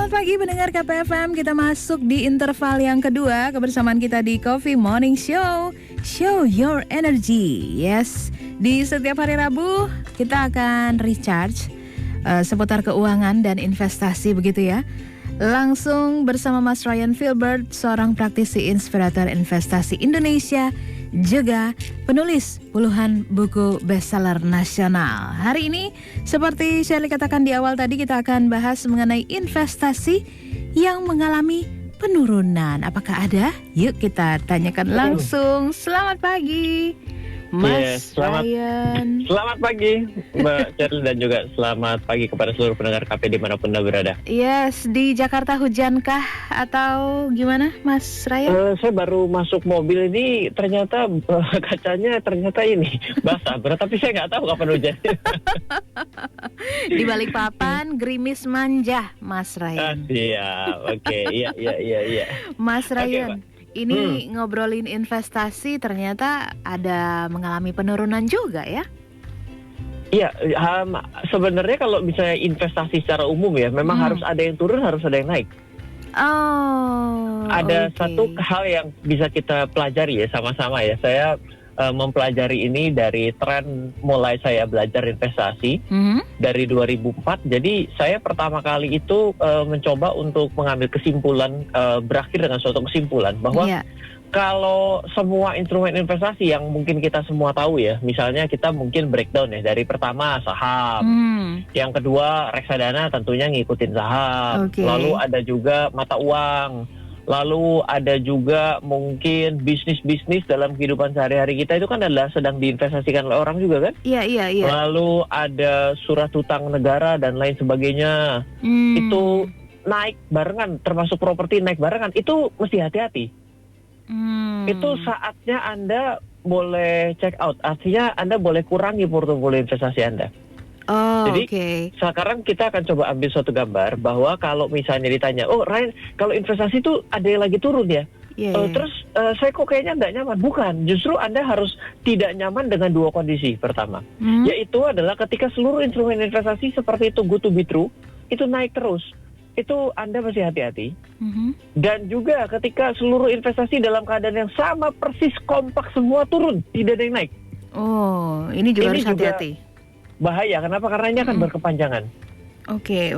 Selamat pagi pendengar KPFM. Kita masuk di interval yang kedua kebersamaan kita di Coffee Morning Show. Show your energy. Yes, di setiap hari Rabu kita akan recharge seputar keuangan dan investasi begitu ya. Langsung bersama Mas Ryan Filbert, seorang praktisi inspirator investasi Indonesia, juga penulis puluhan buku bestseller nasional. Hari ini, seperti Shirley katakan di awal tadi, kita akan bahas mengenai investasi yang mengalami penurunan. Apakah ada? Yuk kita tanyakan langsung. Selamat pagi, Mas Ryan. Selamat pagi Mbak Shirley, dan juga selamat pagi kepada seluruh pendengar KP dimanapun Anda berada. Yes, di Jakarta hujankah atau gimana Mas Ryan? Saya baru masuk mobil ini, ternyata kacanya ini basah. Tapi saya nggak tahu kapan hujan. Di Balikpapan gerimis manja Mas Ryan. Iya, oke. Iya. Mas Ryan, Okay, ini ngobrolin investasi ternyata ada mengalami penurunan juga ya? Iya, sebenarnya kalau misalnya investasi secara umum ya, memang harus ada yang turun, harus ada yang naik. Ada satu hal yang bisa kita pelajari ya sama-sama ya. Saya mempelajari ini dari tren mulai saya belajar investasi dari 2004. Jadi saya pertama kali itu mencoba untuk mengambil kesimpulan, berakhir dengan suatu kesimpulan bahwa kalau semua instrumen investasi yang mungkin kita semua tahu ya, misalnya kita mungkin breakdown ya, dari pertama saham, yang kedua reksadana tentunya ngikutin saham, lalu ada juga mata uang, lalu ada juga mungkin bisnis-bisnis dalam kehidupan sehari-hari kita itu kan adalah sedang diinvestasikan oleh orang juga kan? Iya. Lalu ada surat hutang negara dan lain sebagainya. Itu naik barengan, termasuk properti naik barengan. Itu mesti hati-hati. Itu saatnya Anda boleh check out. Artinya Anda boleh kurangi portofolio investasi Anda. Jadi sekarang kita akan coba ambil suatu gambar bahwa kalau misalnya ditanya, oh Ryan, kalau investasi itu ada yang lagi turun ya, terus saya kok kayaknya nggak nyaman. Bukan, justru Anda harus tidak nyaman dengan dua kondisi. Pertama, yaitu adalah ketika seluruh instrumen investasi seperti itu good to be true, itu naik terus. Itu Anda mesti hati-hati. Dan juga ketika seluruh investasi dalam keadaan yang sama persis kompak semua turun, tidak ada yang naik. Oh, ini juga harus hati-hati. Bahaya, kenapa? Karena ini akan berkepanjangan. Oke.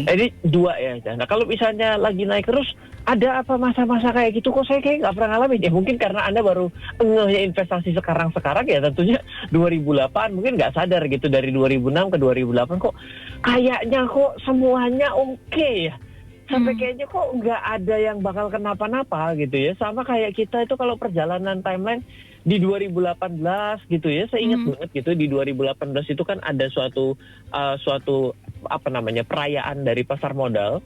Jadi dua ya. Nah kalau misalnya lagi naik terus, ada apa masa-masa kayak gitu? Kok saya kayak nggak pernah ngalamin? Ya mungkin karena Anda baru ngehnya investasi sekarang ya, tentunya 2008 mungkin nggak sadar gitu, dari 2006 ke 2008 kok kayaknya kok semuanya oke ya. Sampai kayaknya kok nggak ada yang bakal kenapa-napa gitu ya. Sama kayak kita itu kalau perjalanan timeline di 2018 gitu ya, saya ingat banget gitu, di 2018 itu kan ada suatu perayaan dari pasar modal.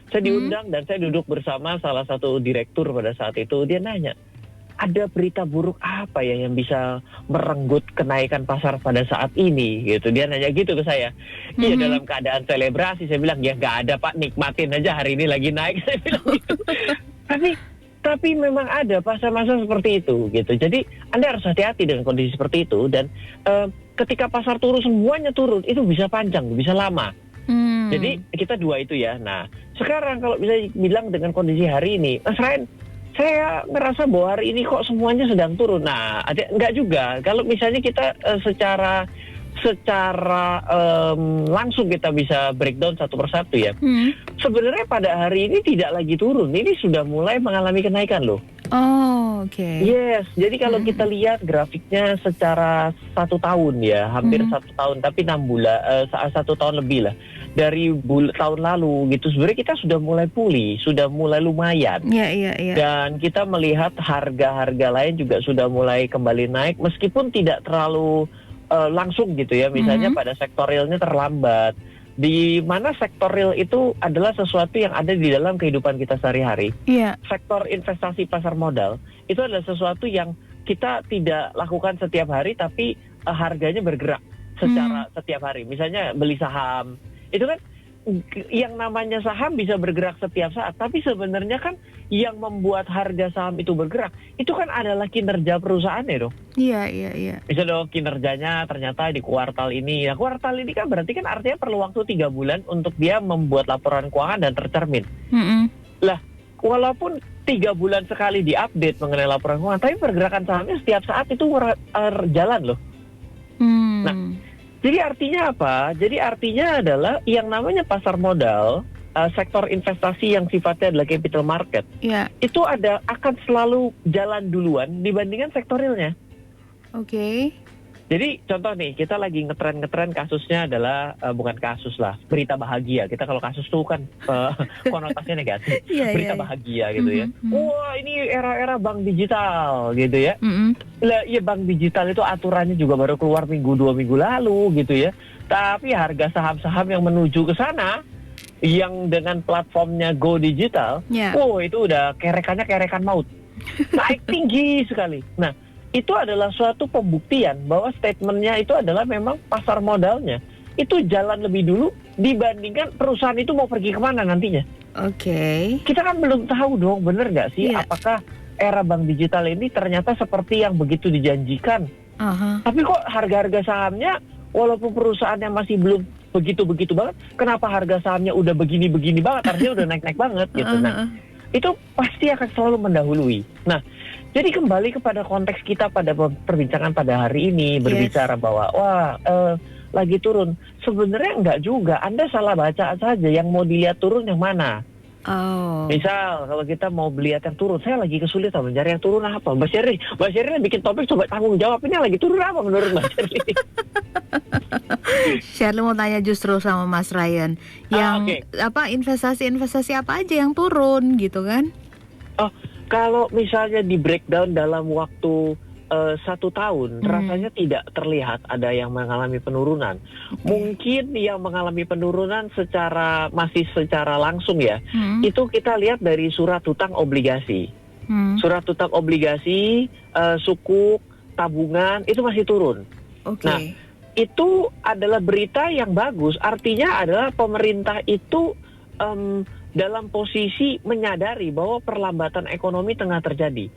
Saya diundang dan saya duduk bersama salah satu direktur pada saat itu. Dia nanya, ada berita buruk apa ya yang bisa merenggut kenaikan pasar pada saat ini gitu. Dia nanya gitu ke saya. Iya, dalam keadaan selebrasi. Saya bilang, ya nggak ada Pak, nikmatin aja, hari ini lagi naik. Saya bilang gitu. Tapi memang ada masa-masa seperti itu gitu. Jadi Anda harus hati-hati dengan kondisi seperti itu. Dan ketika pasar turun, semuanya turun, itu bisa panjang, bisa lama. Jadi kita dua itu ya. Nah sekarang kalau bisa bilang dengan kondisi hari ini, Mas Ryan, saya ngerasa bahwa hari ini kok semuanya sedang turun. Nah enggak juga. Kalau misalnya kita secara langsung kita bisa breakdown satu persatu ya. Sebenarnya pada hari ini tidak lagi turun, ini sudah mulai mengalami kenaikan loh. Yes, jadi kalau kita lihat grafiknya secara 1 tahun ya, hampir 1 tahun, tapi 6 bulan, 1 tahun lebih lah dari tahun lalu gitu. Sebenarnya kita sudah mulai pulih, sudah mulai lumayan. Iya. Dan kita melihat harga-harga lain juga sudah mulai kembali naik, meskipun tidak terlalu langsung gitu ya. Misalnya pada sektor realnya terlambat. Di mana sektor real itu adalah sesuatu yang ada di dalam kehidupan kita sehari-hari. Sektor investasi pasar modal itu adalah sesuatu yang kita tidak lakukan setiap hari, tapi harganya bergerak secara setiap hari. Misalnya beli saham, itu kan yang namanya saham bisa bergerak setiap saat, tapi sebenarnya kan yang membuat harga saham itu bergerak itu kan adalah kinerja perusahaannya dong. Iya. Bisa dong kinerjanya ternyata di kuartal ini. Nah, kuartal ini kan berarti kan artinya perlu waktu 3 bulan untuk dia membuat laporan keuangan dan tercermin. Lah, walaupun 3 bulan sekali diupdate mengenai laporan keuangan, tapi pergerakan sahamnya setiap saat itu jalan loh. Nah, jadi artinya apa? Jadi artinya adalah yang namanya pasar modal, sektor investasi yang sifatnya adalah capital market, itu akan selalu jalan duluan dibandingkan sektor realnya. Oke. Jadi contoh nih, kita lagi ngetren kasusnya adalah, bukan kasus lah, berita bahagia. Kita kalau kasus tuh kan konotasinya negatif. Berita bahagia gitu ya. Wah, ini era-era bank digital gitu ya. Lah, iya, bank digital itu aturannya juga baru keluar 2 minggu lalu gitu ya. Tapi harga saham-saham yang menuju ke sana, yang dengan platformnya Go Digital, itu udah kerekan maut. Naik tinggi sekali. Nah, itu adalah suatu pembuktian bahwa statementnya itu adalah memang pasar modalnya itu jalan lebih dulu dibandingkan perusahaan itu mau pergi kemana nantinya. Oke. Kita kan belum tahu dong, bener nggak sih apakah era bank digital ini ternyata seperti yang begitu dijanjikan. Tapi kok harga-harga sahamnya walaupun perusahaannya masih belum begitu-begitu banget, kenapa harga sahamnya udah begini-begini banget, artinya udah naik-naik banget gitu. Nah, itu pasti akan selalu mendahului. Nah, jadi kembali kepada konteks kita pada perbincangan pada hari ini, berbicara bahwa lagi turun. Sebenarnya enggak juga, Anda salah baca saja, yang mau dilihat turun yang mana. Misal kalau kita mau lihat yang turun, saya lagi kesulitan mencari yang turun apa. Mbak Sherly bikin topik, coba tanggung jawab, ini lagi turun apa menurut Mbak Sherly? Sherly mau tanya justru sama Mas Ryan, yang investasi apa aja yang turun gitu kan? Kalau misalnya di breakdown dalam waktu 1 tahun, rasanya tidak terlihat ada yang mengalami penurunan. Mungkin yang mengalami penurunan masih secara langsung ya, itu kita lihat dari surat hutang obligasi. Surat hutang obligasi, sukuk, tabungan, itu masih turun. Nah, itu adalah berita yang bagus, artinya adalah pemerintah itu dalam posisi menyadari bahwa perlambatan ekonomi tengah terjadi.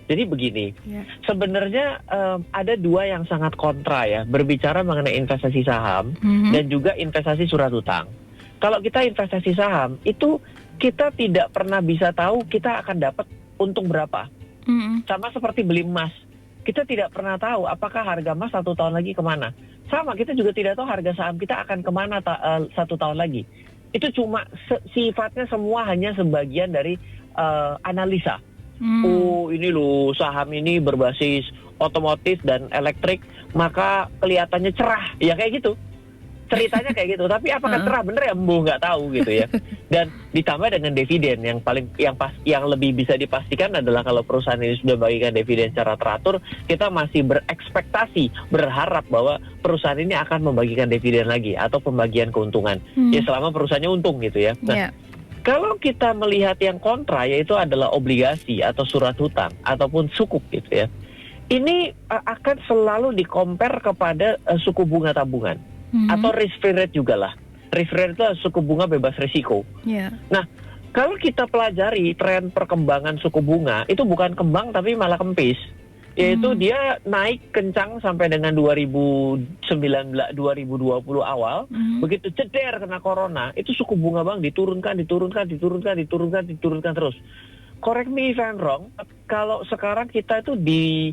Jadi begini, sebenarnya ada 2 yang sangat kontra ya, berbicara mengenai investasi saham dan juga investasi surat hutang. Kalau kita investasi saham, itu kita tidak pernah bisa tahu kita akan dapat untung berapa. Sama seperti beli emas, kita tidak pernah tahu apakah harga emas 1 tahun lagi kemana. Sama, kita juga tidak tahu harga saham kita akan kemana 1 tahun lagi. Itu cuma sifatnya semua hanya sebagian dari analisa. Ini loh saham ini berbasis otomotif dan elektrik, maka kelihatannya cerah. Ya kayak gitu. Ceritanya kayak gitu. Tapi apakah cerah bener ya? Nggak tahu gitu ya. Dan ditambah dengan dividen yang lebih bisa dipastikan adalah kalau perusahaan ini sudah bagikan dividen secara teratur, kita masih berharap bahwa perusahaan ini akan membagikan dividen lagi atau pembagian keuntungan. Ya selama perusahaannya untung gitu ya. Nah, kalau kita melihat yang kontra, yaitu adalah obligasi atau surat hutang ataupun sukuk gitu ya, ini akan selalu di-compare kepada suku bunga tabungan atau risk free rate juga lah. Risk free rate itu suku bunga bebas risiko. Nah, kalau kita pelajari tren perkembangan suku bunga, itu bukan kembang tapi malah kempis. Yaitu dia naik kencang sampai dengan 2020 awal, begitu ceder kena corona, itu suku bunga bank diturunkan terus. Correct me if I'm wrong, kalau sekarang kita itu di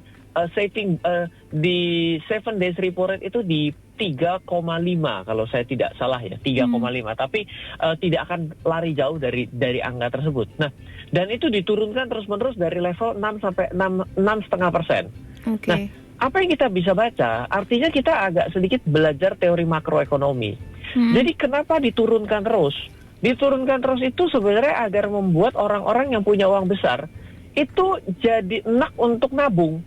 di 7 days repo rate itu di 3,5 kalau saya tidak salah ya, 3,5. Tapi tidak akan lari jauh dari angka tersebut. Nah, dan itu diturunkan terus-menerus dari level 6,5%. Nah, apa yang kita bisa baca? Artinya kita agak sedikit belajar teori makroekonomi. Jadi kenapa diturunkan terus? Diturunkan terus itu sebenarnya agar membuat orang-orang yang punya uang besar itu jadi enak untuk nabung.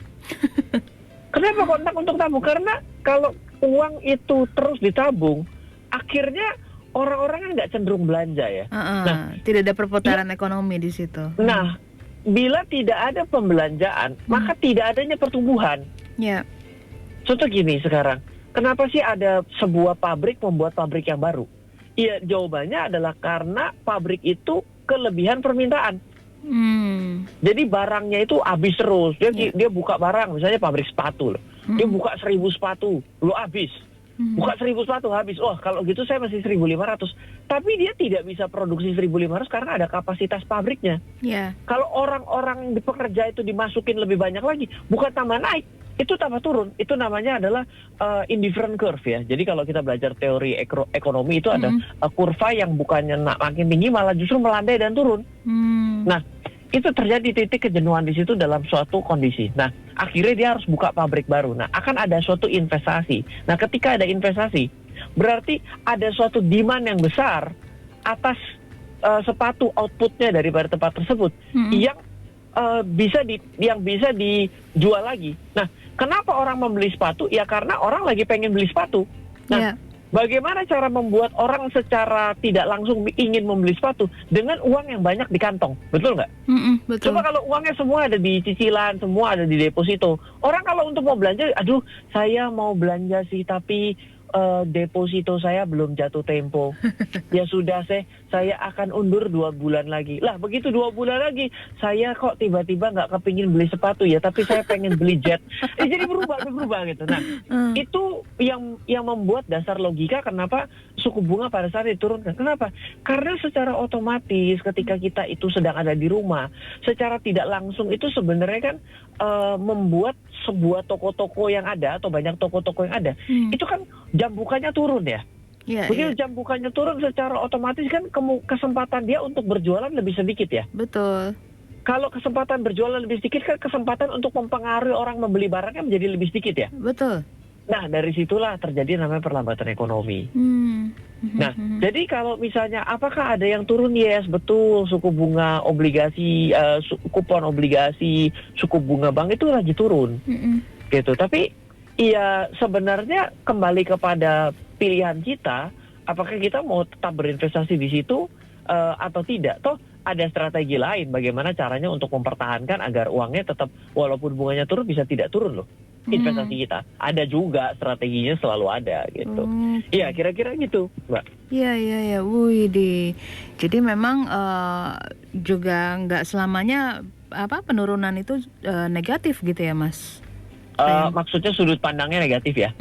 Kenapa kok enak untuk tabung? Karena kalau uang itu terus ditabung, akhirnya orang-orang kan nggak cenderung belanja ya. Nah, tidak ada perputaran ekonomi di situ. Nah, bila tidak ada pembelanjaan, maka tidak adanya pertumbuhan. Contoh gini sekarang, kenapa sih ada sebuah pabrik membuat pabrik yang baru? Iya, jawabannya adalah karena pabrik itu kelebihan permintaan. Jadi barangnya itu habis terus. Dia buka barang, misalnya pabrik sepatu loh. Dia buka 1.000 sepatu, lo habis. Buka 1.000 sepatu habis. Wah, kalau gitu saya masih 1.500. Tapi dia tidak bisa produksi 1.500 karena ada kapasitas pabriknya. Kalau orang-orang di pekerja itu dimasukin lebih banyak lagi, bukan tambah naik, itu tambah turun. Itu namanya adalah indifferent curve ya. Jadi kalau kita belajar teori ekonomi itu ada kurva yang bukannya makin tinggi malah justru melandai dan turun. Nah, itu terjadi titik kejenuhan di situ dalam suatu kondisi. Nah, akhirnya dia harus buka pabrik baru. Nah, akan ada suatu investasi. Nah, ketika ada investasi, berarti ada suatu demand yang besar atas sepatu outputnya daripada tempat tersebut yang bisa dijual lagi. Nah, kenapa orang membeli sepatu? Ya karena orang lagi pengen beli sepatu. Nah, bagaimana cara membuat orang secara tidak langsung ingin membeli sepatu dengan uang yang banyak di kantong? Betul nggak? Betul. Coba kalau uangnya semua ada di cicilan, semua ada di deposito. Orang kalau untuk mau belanja, aduh saya mau belanja sih tapi deposito saya belum jatuh tempo. Ya sudah, saya akan undur 2 bulan lagi. Lah begitu 2 bulan lagi, saya kok tiba-tiba nggak kepingin beli sepatu ya, tapi saya pengen beli jet. Jadi berubah gitu. Nah, itu yang membuat dasar logika kenapa suku bunga pada saat diturunkan. Kenapa? Karena secara otomatis ketika kita itu sedang ada di rumah, secara tidak langsung itu sebenarnya kan membuat sebuah toko-toko yang ada atau banyak toko-toko yang ada, itu kan jam bukanya turun ya. Begitu jam bukanya turun secara otomatis kan kesempatan dia untuk berjualan lebih sedikit ya. Betul. Kalau kesempatan berjualan lebih sedikit kan kesempatan untuk mempengaruhi orang membeli barangnya menjadi lebih sedikit ya. Betul. Nah, dari situlah terjadi namanya perlambatan ekonomi. Nah, jadi kalau misalnya apakah ada yang turun? Yes, betul. Suku bunga obligasi, kupon obligasi, suku bunga bank itu lagi turun. Gitu. Tapi ya sebenarnya kembali kepada pilihan kita, apakah kita mau tetap berinvestasi di situ atau tidak? Toh ada strategi lain bagaimana caranya untuk mempertahankan agar uangnya tetap walaupun bunganya turun bisa tidak turun loh. Investasi kita ada juga strateginya, selalu ada gitu. Iya, kira-kira gitu, Mbak. Iya. Wih deh. Jadi memang juga nggak selamanya penurunan itu negatif gitu ya, Mas? Maksudnya sudut pandangnya negatif ya?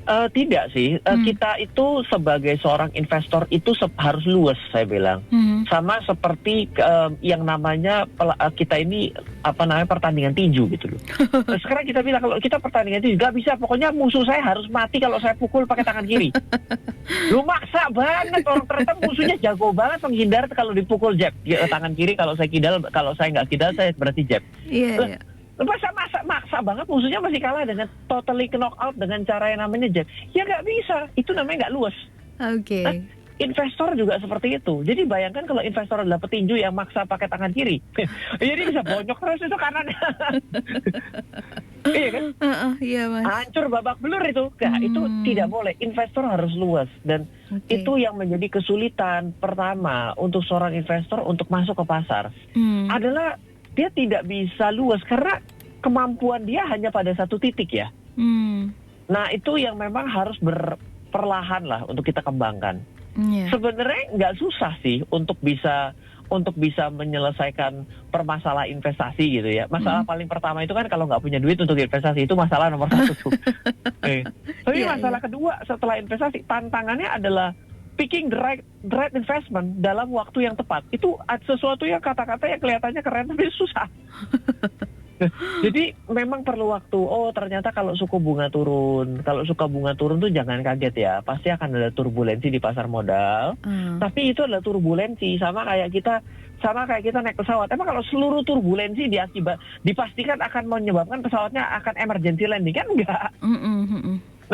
Tidak sih, kita itu sebagai seorang investor itu harus luas, saya bilang. Sama seperti yang namanya kita ini pertandingan tinju gitu loh. Sekarang kita bilang kalau kita pertandingan tinju nggak bisa, pokoknya musuh saya harus mati kalau saya pukul pakai tangan kiri. Lu maksa banget, orang ternyata musuhnya jago banget menghindar kalau dipukul jab tangan kiri, kalau saya nggak kidal saya berarti jab. Iya. Maksa banget musuhnya masih kalah dengan totally knock out dengan cara yang namanya jab. Ya nggak bisa, itu namanya nggak luas. Oke. Nah, investor juga seperti itu. Jadi bayangkan kalau investor adalah petinju yang maksa pakai tangan kiri, jadi bisa bonyok terus itu kanan. Iya kan? Iya, Mas. Hancur babak belur itu. Nah, itu tidak boleh. Investor harus luas dan itu yang menjadi kesulitan pertama untuk seorang investor untuk masuk ke pasar adalah dia tidak bisa luas karena kemampuan dia hanya pada satu titik ya. Nah, itu yang memang harus perlahan lah untuk kita kembangkan. Sebenarnya nggak susah sih untuk bisa menyelesaikan permasalahan investasi gitu ya. Masalah paling pertama itu kan kalau nggak punya duit untuk investasi, itu masalah nomor 1 tuh. Tapi masalah kedua setelah investasi, tantangannya adalah picking the right investment dalam waktu yang tepat. Itu sesuatu yang kata-kata yang kelihatannya keren tapi susah. Jadi memang perlu waktu. Oh, ternyata kalau suku bunga turun tuh jangan kaget ya. Pasti akan ada turbulensi di pasar modal. Tapi itu adalah turbulensi sama kayak kita naik pesawat. Emang kalau seluruh turbulensi dipastikan akan menyebabkan pesawatnya akan emergency landing kan enggak?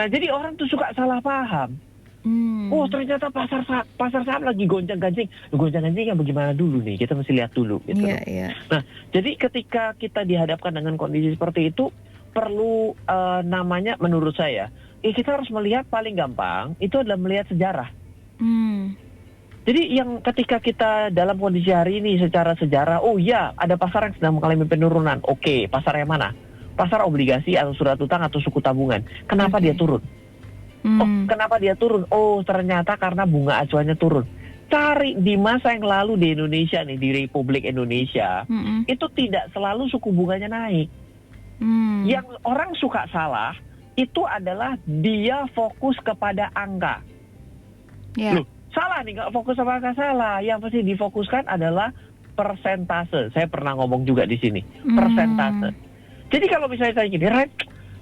Nah, jadi orang tuh suka salah paham. Oh, ternyata pasar saham lagi gonjang-ganjing. Gonjang-ganjing yang bagaimana dulu nih? Kita mesti lihat dulu gitu. Nah, jadi ketika kita dihadapkan dengan kondisi seperti itu perlu namanya menurut saya, kita harus melihat paling gampang itu adalah melihat sejarah. Jadi yang ketika kita dalam kondisi hari ini secara sejarah, oh ya, ada pasar yang sedang mengalami penurunan. Oke, pasar yang mana? Pasar obligasi atau surat utang atau suku tabungan. Kenapa dia turun? Oh, kenapa dia turun? Oh, ternyata karena bunga acuannya turun. Cari di masa yang lalu di Indonesia nih, di Republik Indonesia, itu tidak selalu suku bunganya naik. Yang orang suka salah, itu adalah dia fokus kepada angka. Loh, salah nih, nggak fokus sama angka, salah. Yang pasti difokuskan adalah persentase. Saya pernah ngomong juga di sini, persentase. Jadi kalau misalnya saya gini, Ren,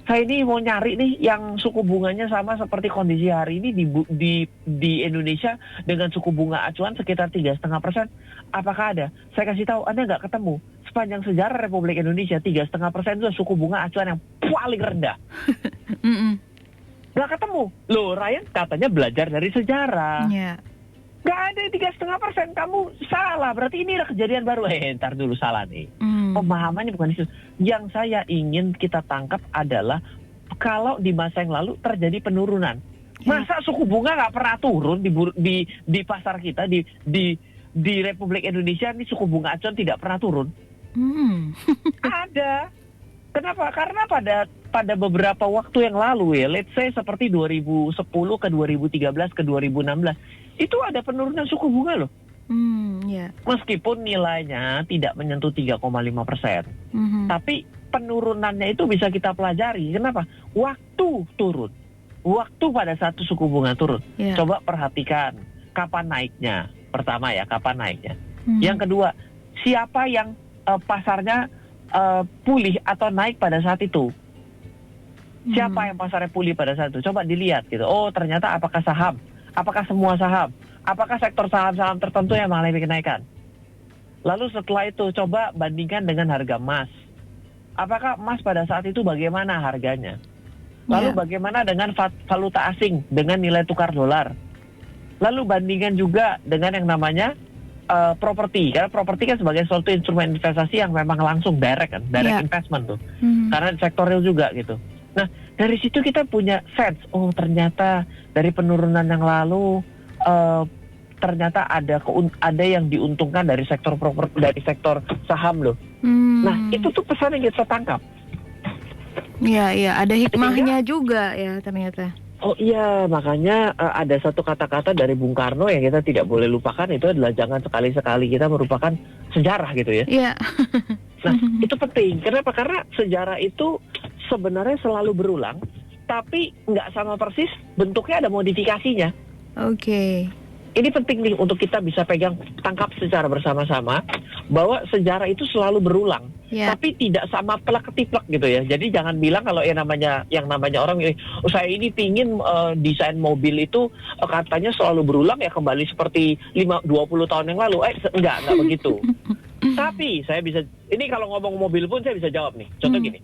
saya ini mau nyari nih yang suku bunganya sama seperti kondisi hari ini di Indonesia dengan suku bunga acuan sekitar 3,5%. Apakah ada? Saya kasih tahu, Anda nggak ketemu. Sepanjang sejarah Republik Indonesia 3,5% itu suku bunga acuan yang paling rendah. Nggak ketemu. Loh, Ryan katanya belajar dari sejarah. Nggak ada 3,5%, kamu salah. Berarti ini kejadian baru. Ntar dulu, salah nih. Pemahamannya bukan itu. Yang saya ingin kita tangkap adalah kalau di masa yang lalu terjadi penurunan. Masa suku bunga nggak pernah turun di pasar kita di Republik Indonesia ini suku bunga acuan tidak pernah turun? Ada. Kenapa? Karena pada beberapa waktu yang lalu ya, let's say seperti 2010 ke 2013 ke 2016, itu ada penurunan suku bunga loh. Meskipun nilainya tidak menyentuh 3,5%, tapi penurunannya itu bisa kita pelajari. Kenapa? Waktu turun, waktu pada satu suku bunga turun. Coba perhatikan kapan naiknya. Pertama ya, kapan naiknya. Yang kedua, siapa yang pasarnya pulih atau naik pada saat itu? Siapa yang pasarnya pulih pada saat itu? Coba dilihat gitu. Oh, ternyata apakah saham? Apakah semua saham? Apakah sektor saham-saham tertentu yang mengalami kenaikan? Lalu setelah itu coba bandingkan dengan harga emas. Apakah emas pada saat itu bagaimana harganya? Lalu bagaimana dengan valuta asing dengan nilai tukar dolar? Lalu bandingkan juga dengan yang namanya properti. Karena properti kan sebagai suatu instrumen investasi yang memang langsung direct kan, direct investment tuh. Karena sektor real juga gitu. Nah, dari situ kita punya sense, oh ternyata dari penurunan yang lalu ternyata ada yang diuntungkan dari sektor properti, dari sektor saham loh. Nah, itu tuh pesan yang kita tangkap. Iya, ada hikmahnya juga ya ternyata. Oh iya, makanya ada satu kata-kata dari Bung Karno yang kita tidak boleh lupakan, itu adalah jangan sekali-sekali kita merupakan sejarah gitu ya. Iya. Nah, itu penting. Kenapa? Karena sejarah itu sebenarnya selalu berulang, tapi nggak sama persis, bentuknya ada modifikasinya. Oke. Ini penting nih untuk kita bisa tangkap secara bersama-sama bahwa sejarah itu selalu berulang, tapi tidak sama plek-ketiplek gitu ya. Jadi jangan bilang kalau yang namanya orang ini, saya ini pingin desain mobil itu katanya selalu berulang ya, kembali seperti 20 tahun yang lalu. Enggak begitu. Tapi saya bisa, ini kalau ngomong mobil pun saya bisa jawab nih. Contoh gini,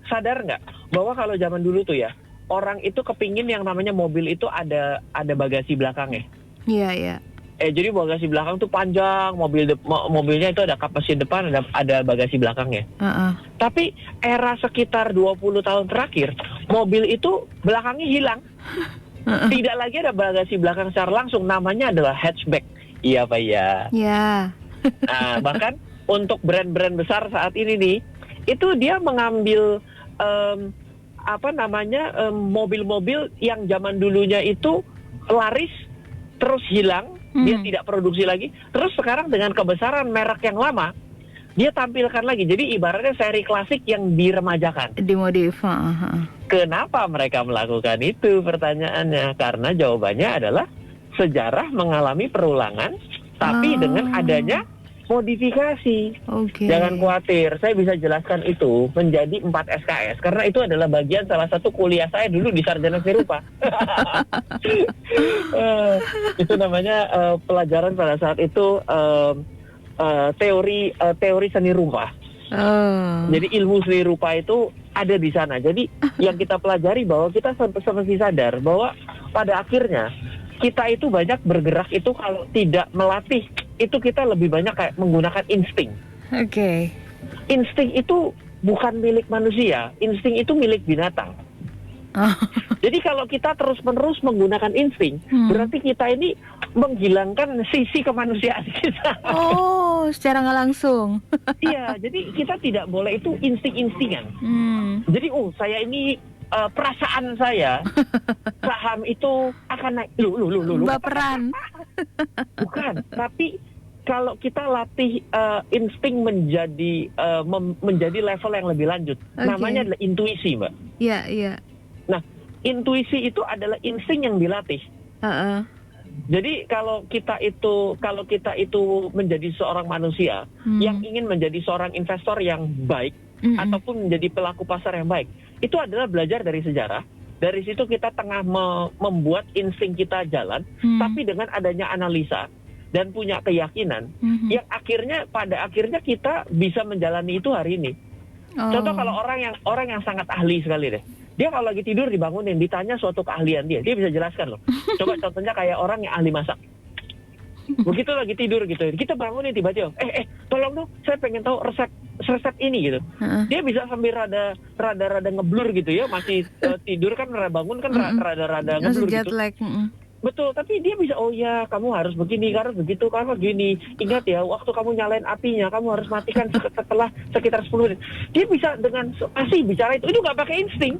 sadar nggak bahwa kalau zaman dulu tuh ya, orang itu kepingin yang namanya mobil itu ada bagasi belakangnya. Iya. Jadi bagasi belakang tuh panjang, mobilnya itu ada kap mesin depan, ada bagasi belakangnya. Tapi era sekitar 20 tahun terakhir, mobil itu belakangnya hilang. Tidak lagi ada bagasi belakang secara langsung, namanya adalah hatchback. Iya Pak ya. Iya. Nah, bahkan untuk brand-brand besar saat ini nih, itu dia mengambil mobil-mobil yang zaman dulunya itu laris terus hilang, dia tidak produksi lagi. Terus sekarang dengan kebesaran merek yang lama, dia tampilkan lagi. Jadi ibaratnya seri klasik yang diremajakan. Dimodif. Kenapa mereka melakukan itu? Pertanyaannya. Karena jawabannya adalah sejarah mengalami perulangan, tapi dengan adanya modifikasi. Jangan khawatir, saya bisa jelaskan itu menjadi 4 SKS karena itu adalah bagian salah satu kuliah saya dulu di Sarjana Seni Rupa. Itu namanya pelajaran pada saat itu teori seni rupa. Jadi ilmu seni rupa itu ada di sana. Jadi yang kita pelajari bahwa kita seperti sadar bahwa pada akhirnya kita itu banyak bergerak itu kalau tidak melatih, itu kita lebih banyak kayak menggunakan insting. Insting itu bukan milik manusia, insting itu milik binatang. Jadi kalau kita terus-menerus menggunakan insting, berarti kita ini menghilangkan sisi kemanusiaan kita. Secara nggak langsung. Iya, jadi kita tidak boleh itu insting-instingan. Jadi saya ini perasaan saya saham itu akan naik. Lu. Baperan. Bukan, tapi kalau kita latih insting menjadi level yang lebih lanjut, namanya adalah intuisi, Mbak. Iya. Nah, intuisi itu adalah insting yang dilatih. Jadi kalau kita itu menjadi seorang manusia yang ingin menjadi seorang investor yang baik ataupun menjadi pelaku pasar yang baik, itu adalah belajar dari sejarah. Dari situ kita tengah membuat insting kita jalan, tapi dengan adanya analisa dan punya keyakinan yang pada akhirnya kita bisa menjalani itu hari ini. Contoh kalau orang yang sangat ahli sekali deh. Dia kalau lagi tidur dibangunin, ditanya suatu keahlian dia bisa jelaskan loh. Coba contohnya kayak orang yang ahli masak. Begitu lagi tidur gitu, kita bangunin tiba-tiba, tolong dong, saya pengen tahu resep ini gitu. Dia bisa sambil rada ngeblur gitu ya, masih tidur kan, bangun kan rada ngeblur gitu. Betul, tapi dia bisa, oh ya kamu harus begini, harus begitu, karena gini. Ingat ya, waktu kamu nyalain apinya, kamu harus matikan setelah sekitar 10 menit. Dia bisa dengan masih bicara itu nggak pakai insting.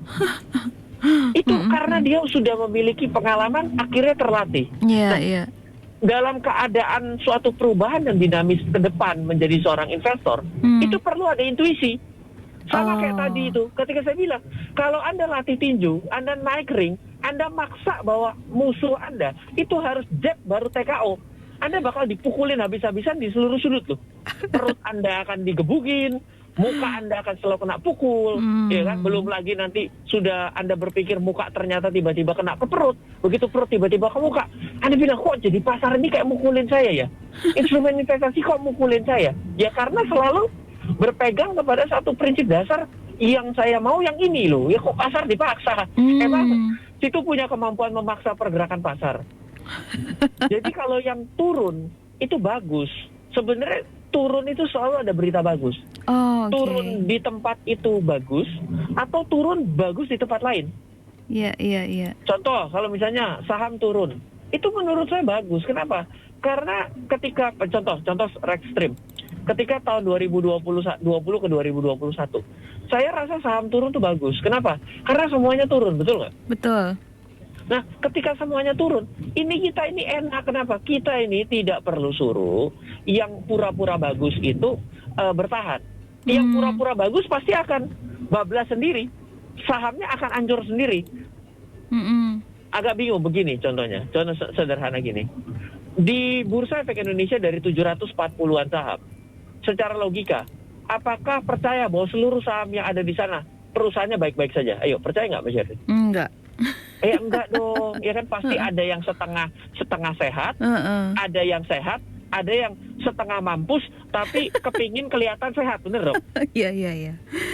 Itu karena dia sudah memiliki pengalaman, akhirnya terlatih. Iya. Dalam keadaan suatu perubahan yang dinamis ke depan menjadi seorang investor, itu perlu ada intuisi. Sama kayak tadi itu, ketika saya bilang, kalau Anda latih tinju, Anda naik ring, Anda maksa bahwa musuh Anda itu harus jab baru TKO, Anda bakal dipukulin habis-habisan di seluruh sudut loh. Perut Anda akan digebukin, muka Anda akan selalu kena pukul, ya kan? Belum lagi nanti sudah Anda berpikir muka ternyata tiba-tiba kena ke perut, begitu perut tiba-tiba ke muka, Anda bilang, kok jadi pasar ini kayak mukulin saya ya? Instrumen investasi kok mukulin saya? Ya karena selalu berpegang kepada satu prinsip dasar, yang saya mau yang ini loh, ya kok pasar dipaksa. Emang situ punya kemampuan memaksa pergerakan pasar. Jadi kalau yang turun itu bagus. Sebenarnya turun itu selalu ada berita bagus. Turun di tempat itu bagus, atau turun bagus di tempat lain. Iya. Contoh, kalau misalnya saham turun, itu menurut saya bagus. Kenapa? Karena ketika contoh ekstrim, ketika tahun 2020 ke 2021, saya rasa saham turun tuh bagus. Kenapa? Karena semuanya turun, betul nggak? Betul. Nah, ketika semuanya turun, kita ini enak. Kenapa? Kita ini tidak perlu suruh yang pura-pura bagus itu bertahan. Yang pura-pura bagus pasti akan bablas sendiri. Sahamnya akan hancur sendiri. Agak bingung begini contohnya. Contoh sederhana gini. Di Bursa Efek Indonesia dari 740-an saham, secara logika, apakah percaya bahwa seluruh saham yang ada di sana perusahaannya baik-baik saja? Ayo, percaya nggak, Mas Sherry? Enggak. Enggak dong. Ya kan pasti ada yang setengah sehat, ada yang sehat, ada yang setengah mampus tapi kepingin kelihatan sehat, bener dong? Iya.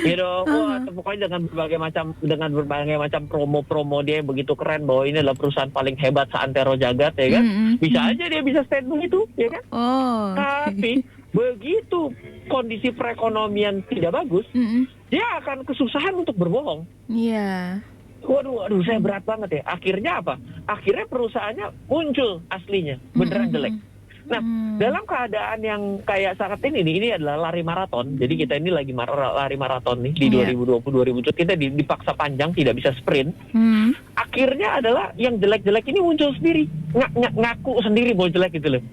Ya dong. Wah, pokoknya dengan berbagai macam promo-promo dia begitu keren bahwa ini adalah perusahaan paling hebat seantero jagat, ya kan? Bisa aja dia bisa stand begitu, ya kan? Tapi begitu kondisi perekonomian tidak bagus, dia akan kesusahan untuk berbohong. Iya. Waduh, saya berat banget ya. Akhirnya apa? Akhirnya perusahaannya muncul aslinya, beneran jelek. Nah, dalam keadaan yang kayak saat ini adalah lari maraton. Jadi kita ini lagi lari maraton nih di 2020-2021. Kita dipaksa panjang, tidak bisa sprint. Akhirnya adalah yang jelek-jelek ini muncul sendiri, ngaku sendiri bahwa jelek gitu loh.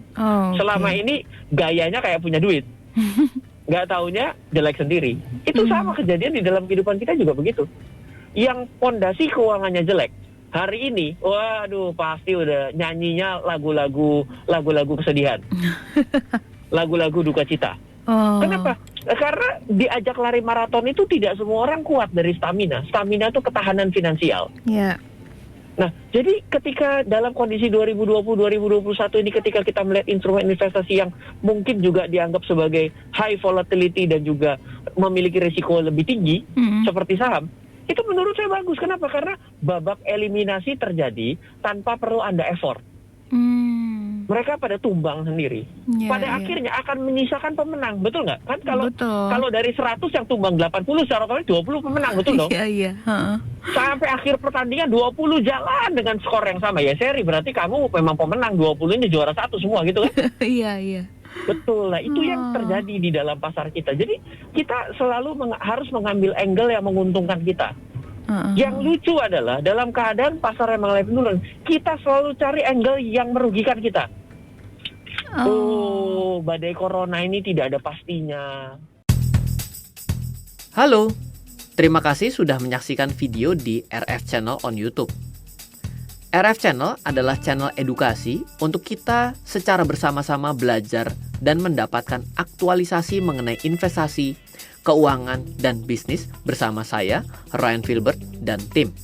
Selama ini gayanya kayak punya duit, nggak taunya jelek sendiri. Itu sama kejadian di dalam kehidupan kita juga begitu. Yang pondasi keuangannya jelek, hari ini, waduh, pasti udah nyanyinya lagu-lagu kesedihan, lagu-lagu duka cita. Kenapa? Karena diajak lari maraton itu tidak semua orang kuat dari stamina. Stamina itu ketahanan finansial. Nah, jadi ketika dalam kondisi 2020-2021 ini, ketika kita melihat instrumen investasi yang mungkin juga dianggap sebagai high volatility dan juga memiliki risiko lebih tinggi, seperti saham, itu menurut saya bagus. Kenapa? Karena babak eliminasi terjadi tanpa perlu Anda effort. Mereka pada tumbang sendiri. Pada akhirnya akan menyisakan pemenang, betul nggak? Kan kalau dari 100 yang tumbang 80, secara otomatis 20 pemenang, betul dong? Iya. Sampai akhir pertandingan 20 jalan dengan skor yang sama. Ya seri, berarti kamu memang pemenang, 20 ini juara satu semua gitu kan? Iya. Betul, nah itu yang terjadi di dalam pasar kita. Jadi kita selalu harus mengambil angle yang menguntungkan kita. Yang lucu adalah dalam keadaan pasar emang lagi menurun, kita selalu cari angle yang merugikan kita. Badai corona ini tidak ada pastinya. Halo, terima kasih sudah menyaksikan video di RF Channel on YouTube. RF Channel adalah channel edukasi untuk kita secara bersama-sama belajar dan mendapatkan aktualisasi mengenai investasi, keuangan, dan bisnis bersama saya, Ryan Filbert, dan tim.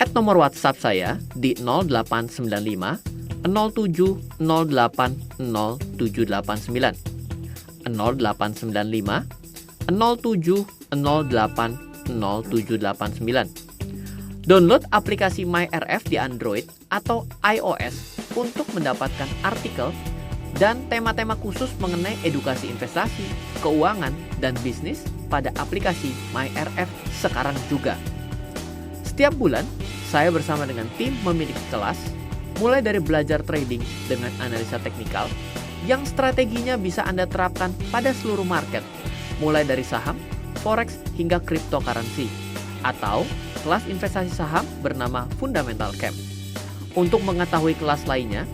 Add nomor WhatsApp saya di 0895 07 08 0789 0895 07 08 0789. Download aplikasi MyRF di Android atau iOS untuk mendapatkan artikel dan tema-tema khusus mengenai edukasi investasi, keuangan, dan bisnis pada aplikasi MyRF sekarang juga. Setiap bulan, saya bersama dengan tim memiliki kelas, mulai dari belajar trading dengan analisa teknikal, yang strateginya bisa Anda terapkan pada seluruh market, mulai dari saham, forex, hingga cryptocurrency, atau kelas investasi saham bernama Fundamental Camp. Untuk mengetahui kelas lainnya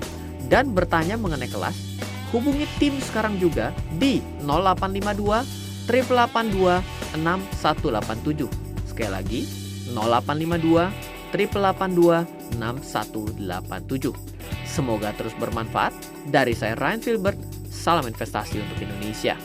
dan bertanya mengenai kelas, hubungi tim sekarang juga di 0852 882 6187. Sekali lagi, 0852 882 6187. Semoga terus bermanfaat. Dari saya Ryan Filbert, salam investasi untuk Indonesia.